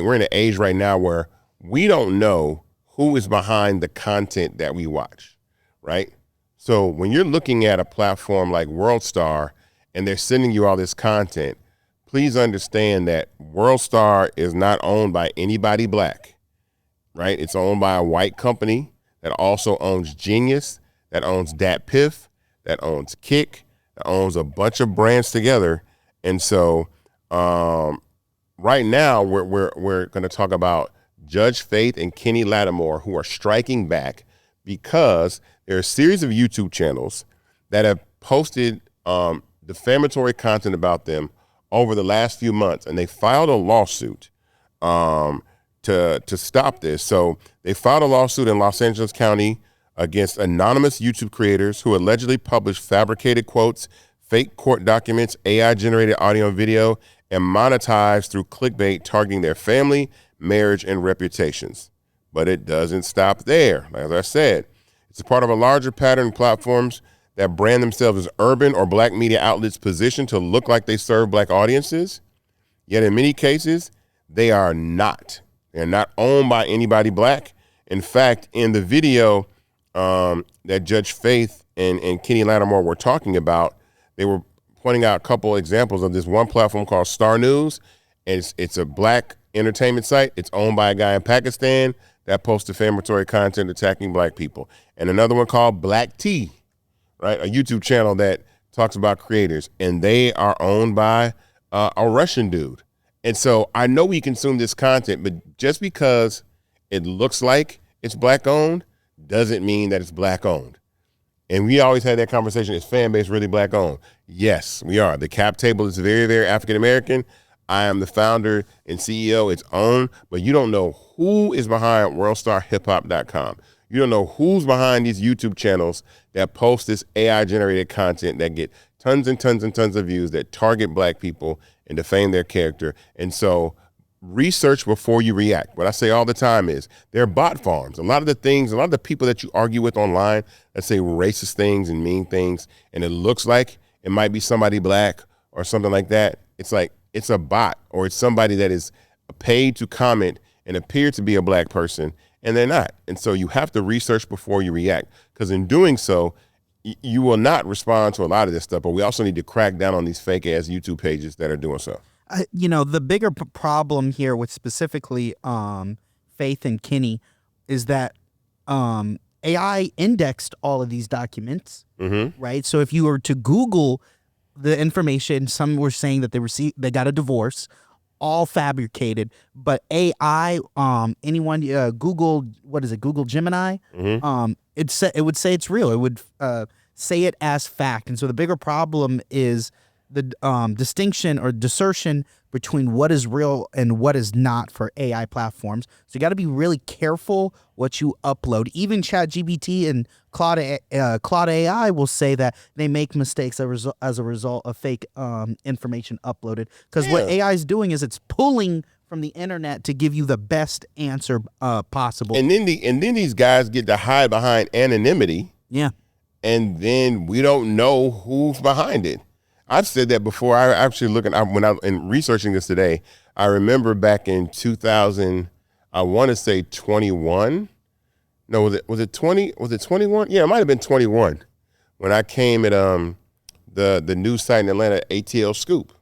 We're in an age right now where we don't know who is behind the content that we watch, right? So when you're looking at a platform like WorldStar and they're sending you all this content, please understand that WorldStar is not owned by anybody black, right? It's owned by a white company that also owns Genius, that owns DatPiff, that owns Kick, that owns a bunch of brands together. And so right now we're going to talk about Judge Faith and Kenny Lattimore, who are striking back because there are a series of YouTube channels that have posted defamatory content about them over the last few months, and they filed a lawsuit to stop this. So they filed a lawsuit in Los Angeles County against anonymous YouTube creators who allegedly published fabricated quotes, fake court documents, AI-generated audio and video, and monetized through clickbait targeting their family, marriage, and reputations. But it doesn't stop there. As I said, it's a part of a larger pattern of platforms that brand themselves as urban or black media outlets positioned to look like they serve black audiences. Yet in many cases, they are not. They're not owned by anybody black. In fact, in the video that Judge Faith and Kenny Lattimore were talking about, they were pointing out a couple examples of this one platform called Star News. And it's a black entertainment site. It's owned by a guy in Pakistan that posts defamatory content attacking black people. And another one called Black Tea, right? A YouTube channel that talks about creators. And they are owned by a Russian dude. And so I know we consume this content, but just because it looks like it's black owned doesn't mean that it's black owned. And we always had that conversation, is Fanbase really black owned? Yes, we are. The cap table is very, very African American. I am the founder and CEO. It's owned, but you don't know who is behind worldstarhiphop.com. You don't know who's behind these YouTube channels that post this AI-generated content that get tons and tons and tons of views that target black people and defame their character. And so research before you react. What I say all the time is there are bot farms. A lot of the people that you argue with online that say racist things and mean things, and it looks like it might be somebody black or something like that. It's like, it's a bot, or it's somebody that is paid to comment and appear to be a black person, and they're not. And so you have to research before you react, because in doing so, you will not respond to a lot of this stuff, but we also need to crack down on these fake ass YouTube pages that are doing so. The bigger problem here with specifically Faith and Kenny is that AI indexed all of these documents, right? So if you were to Google the information, some were saying that they got a divorce, all fabricated, but AI, anyone Google, what is it, Google Gemini, it would say it's real. It would say it as fact. And so the bigger problem is the distinction or discernment between what is real and what is not for AI platforms. So you got to be really careful what you upload. Even ChatGPT and Claude AI will say that they make mistakes as a result of fake information uploaded. Because what AI is doing is it's pulling from the internet to give you the best answer possible. And then these guys get to hide behind anonymity. Yeah. And then we don't know who's behind it. I've said that before. I actually when I in researching this today, I remember back in 2000, I want to say 21. No, was it 20? Was it 21? Yeah, it might have been 21 when I came at the news site in Atlanta, ATL Scoop.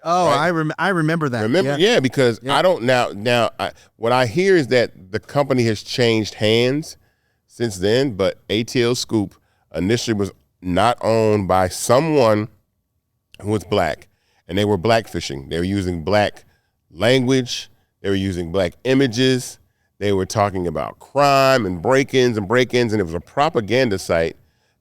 Oh, right? I remember that. Yeah, because I don't now. What I hear is that the company has changed hands since then, but ATL Scoop initially was not owned by someone who was black, and they were blackfishing. They were using black language. They were using black images. They were talking about crime and break-ins, and it was a propaganda site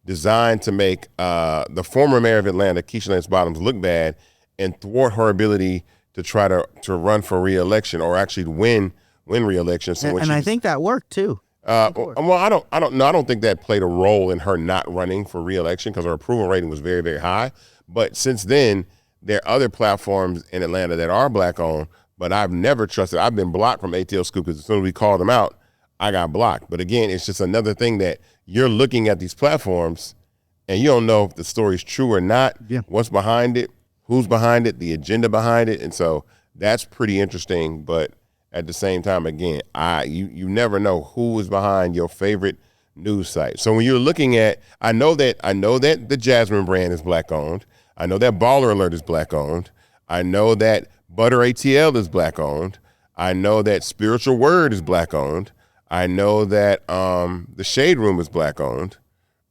designed to make the former mayor of Atlanta, Keisha Lance Bottoms, look bad and thwart her ability to try to run for re-election, or actually win re-election. So I think that worked too. Well, I don't know. I don't think that played a role in her not running for re-election, because her approval rating was very, very high. But since then, there are other platforms in Atlanta that are black-owned, but I've never trusted. I've been blocked from ATL Scoop because as soon as we called them out, I got blocked. But again, it's just another thing that you're looking at these platforms and you don't know if the story's true or not, what's behind it, who's behind it, the agenda behind it. And so that's pretty interesting. But at the same time, again, you never know who is behind your favorite news site. So when you're looking at, I know that the Jasmine brand is black owned. I know that Baller Alert is black owned. I know that Butter ATL is black owned. I know that Spiritual Word is black owned. I know that the Shade Room is black owned.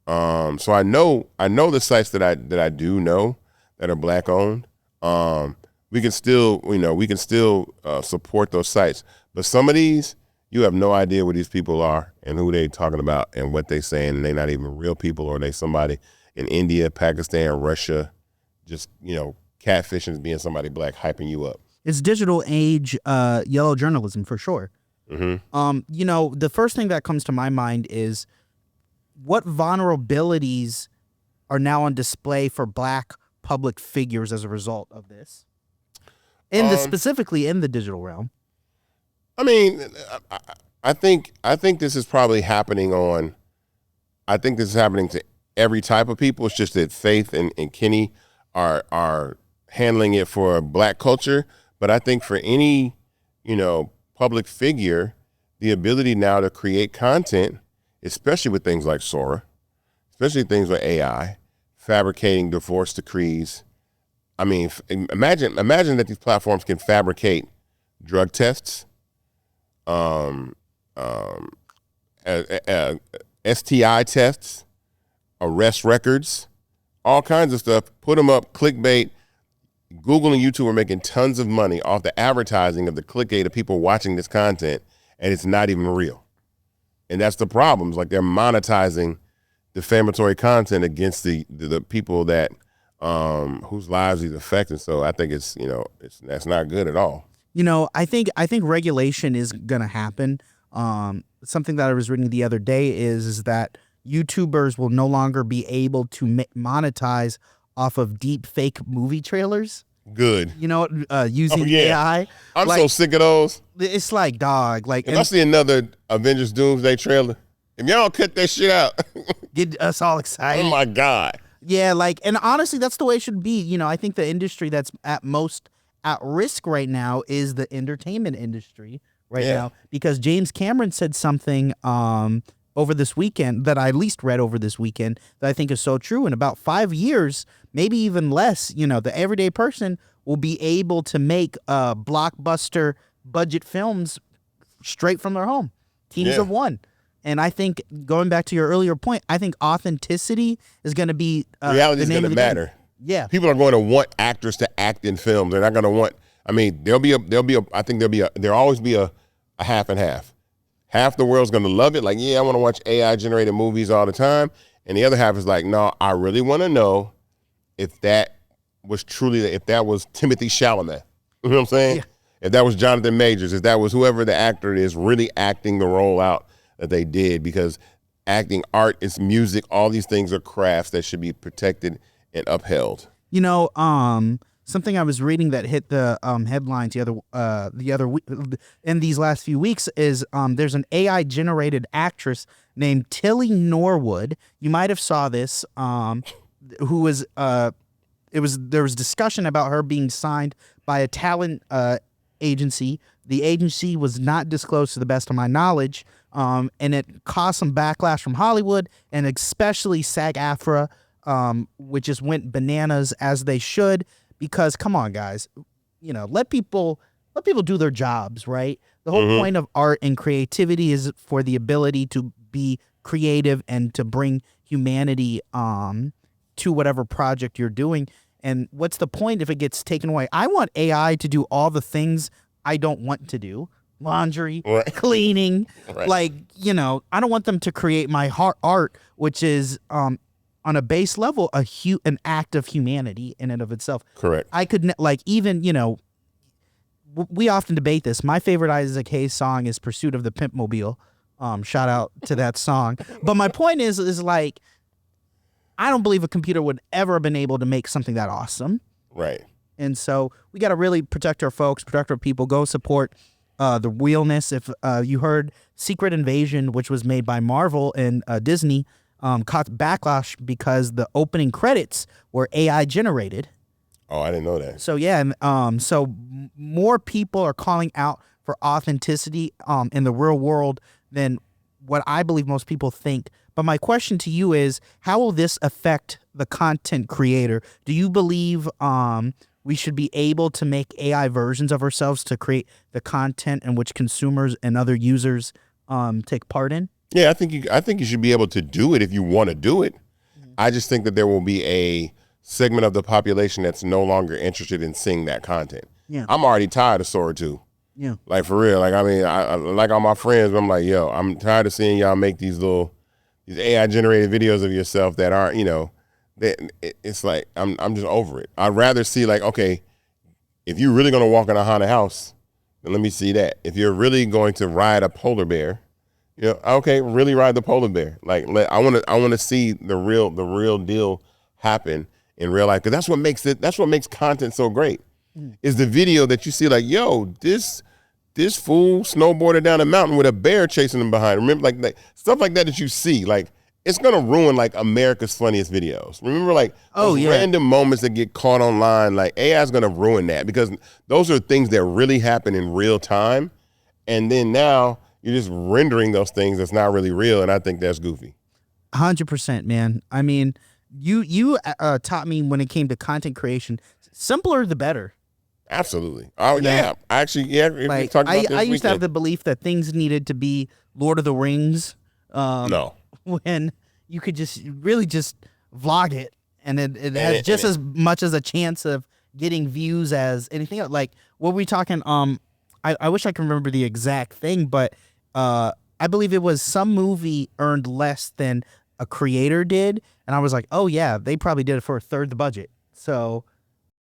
So I know the sites that I do know that are black owned. We can still support those sites, but some of these, you have no idea what these people are and who they talking about and what they saying, and they're not even real people, or they somebody in India, Pakistan, Russia, just catfishing, being somebody black, hyping you up. It's digital age yellow journalism for sure. Mm-hmm. The first thing that comes to my mind is what vulnerabilities are now on display for black public figures as a result of this, specifically in the digital realm. I mean, I think this is probably happening on. I think this is happening to every type of people. It's just that Faith and Kenny are handling it for black culture. But I think for any, public figure, the ability now to create content, especially with things like Sora, especially things with AI, fabricating divorce decrees. I mean, imagine that these platforms can fabricate drug tests, STI tests, arrest records, all kinds of stuff. Put them up, clickbait. Google and YouTube are making tons of money off the advertising of the clickbait of people watching this content, and it's not even real. And that's the problem. It's like they're monetizing defamatory content against the people that whose lives is affected. So I think that's not good at all. I think regulation is gonna happen. Something that I was reading the other day is that YouTubers will no longer be able to monetize off of deep fake movie trailers. Good. Using AI. I'm so sick of those. It's like, dog. Like, if I see another Avengers Doomsday trailer, if y'all cut that shit out, get us all excited. Oh my God. Yeah, and honestly, that's the way it should be. I think the industry that's at most at risk right now is the entertainment industry now, because James Cameron said something over this weekend that I at least read over this weekend that I think is so true. In about 5 years, maybe even less, the everyday person will be able to make blockbuster budget films straight from their home. Teams of one. And I think, going back to your earlier point, I think authenticity is going to be reality is going to matter. Game. Yeah, people are going to want actors to act in films. They're not going to want. I mean, there'll always be a half and half. Half the world's going to love it, like, yeah, I want to watch AI generated movies all the time, and the other half is like, no, I really want to know if that was Timothy Chalamet. You know what I'm saying? Yeah. If that was Jonathan Majors, if that was whoever the actor is really acting the role out that they did, because acting, art is music. All these things are crafts that should be protected and upheld. Something I was reading that hit the headlines the other week in these last few weeks is there's an AI generated actress named Tilly Norwood. You might have saw this. Who was there was discussion about her being signed by a talent agency. The agency was not disclosed to the best of my knowledge, and it caused some backlash from Hollywood and especially SAG-AFTRA, which just went bananas, as they should. Because come on, guys, let people do their jobs, right? The whole point of art and creativity is for the ability to be creative and to bring humanity to whatever project you're doing. And what's the point if it gets taken away? I want AI to do all the things I don't want to do. Laundry, cleaning, I don't want them to create my art, which is on a base level, an act of humanity in and of itself. Correct. I could we often debate this. My favorite Isaac Hayes song is "Pursuit of the Pimp Mobile." Shout out to that song. But my point is like, I don't believe a computer would ever have been able to make something that awesome. Right. And so we got to really protect our folks, protect our people. Go support the realness. If you heard Secret Invasion, which was made by Marvel and Disney, caught backlash because the opening credits were AI generated. Oh, I didn't know that. So yeah, so more people are calling out for authenticity in the real world than what I believe most people think. But my question to you is, how will this affect the content creator? Do you believe we should be able to make AI versions of ourselves to create the content in which consumers and other users take part in? Yeah, I think you should be able to do it if you want to do it. I just think that there will be a segment of the population that's no longer interested in seeing that content. Yeah. I'm already tired of Sora 2. Yeah. Like, for real. Like, I mean, I like all my friends, but I'm like, yo, I'm tired of seeing y'all make these AI generated videos of yourself that aren't, it's like, I'm just over it. I'd rather see, like, okay, if you're really going to walk in a haunted house, then let me see that. If you're really going to ride a polar bear, okay, really ride the polar bear. Like, I want to see the real deal happen in real life, because that's what makes content so great. Is the video that you see, like, yo, this fool snowboarded down a mountain with a bear chasing him behind. Remember, like stuff like that you see, like, it's gonna ruin like America's funniest videos. Remember, like, random moments that get caught online. Like, AI is gonna ruin that, because those are things that really happen in real time, and then now you're just rendering those things that's not really real, and I think that's goofy. 100%, man. I mean, you taught me when it came to content creation, simpler the better. Absolutely. Oh, yeah. I like, I used to have the belief that things needed to be Lord of the Rings. No. When you could just really just vlog it, and it has just as much as a chance of getting views as anything else. Like, what were we talking? I wish I can remember the exact thing, but I believe it was some movie earned less than a creator did, and I was like, oh yeah, they probably did it for a third the budget. So